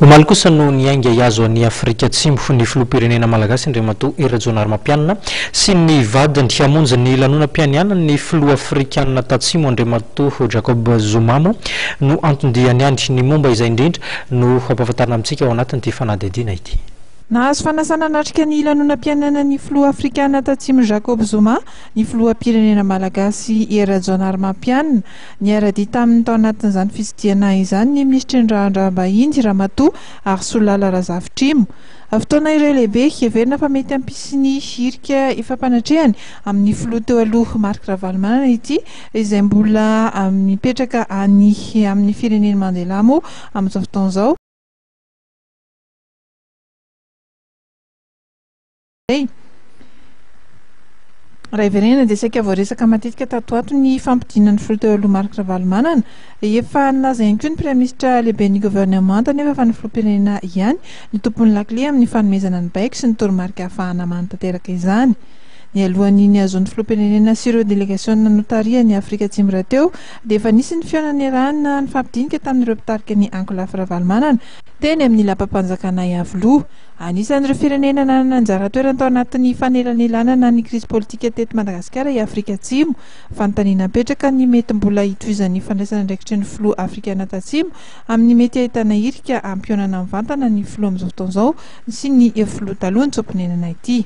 Omaly kosa no niainga iazo any Afrika Atsimo ny filoham-pirenena malagasy Andriamatoa Rajaonarimampianina sy ny vadiny hamonjy ny lanonam-pianiana ny filoha afrikanina tatsimo Andriamatoa Jacob Zuma no antondiany any ny momba izay indrindra no ampahafantarina amintsika ao anatin'ity fanadihadiana ity. Nahazo fanasana natrika ny lanonam-pianana ny filoha afrikanina tatsimo Jacob Zuma ny filoham-pirenena malagasy Rajaonarimampianina niara-dita amin'ny tao anatin'izany fitsidiana izany ny minisitry Ndrahandram-bahiny Ramatoa Arsolala Razafitrimo. Fotoana iray lehibe heverina fa mety hampisy ny hirika ifampanatreany amin'ny filoha teo aloha Marc Ravalomanana ity izay mbola mipetraka amin'ny firenena Mandela moa amin'izao fotoana izao. Raha iverenana dia saika voaresaka matetika tatoato ny fampidinana ny filoha teo aloha Marc Ravalomanana efa nilaza ihany koa ny prime-ministra lehibe ny gouvernement nefa fa ny filoham-pirenena ihany ny tompon'ny lakile amin'ny fanomezana ny baiko sy ny toromarika ahafahana manatanteraka izany. Ny alohan'ny niazon'ny filoham-pirenena sy ireo délégation notaria ny Afrika Atsimo rahateo dia efa nisy ny fihaonan'Iran ny fampidinika tamin'ireo mpitarika ny Ankolafy Ravalomanana teny amin'ny lapam-panjakana Iavoloha. Anisan'ireo firenena nanana anjara toerana tao anatin'ny fanelanelanana ny krizy politika teto Madagasikara i Afrika Atsimo. Fanontaniana mipetraka ny mety mbola hitovizan'ny fandraisana andraikitry ny filoha afrikana tatsimo amin'ny mety ahitana hirika ampionana mivantana ny filoha amin'izao fotoana izao sy ny filoha taloha ny tsomponenana ity.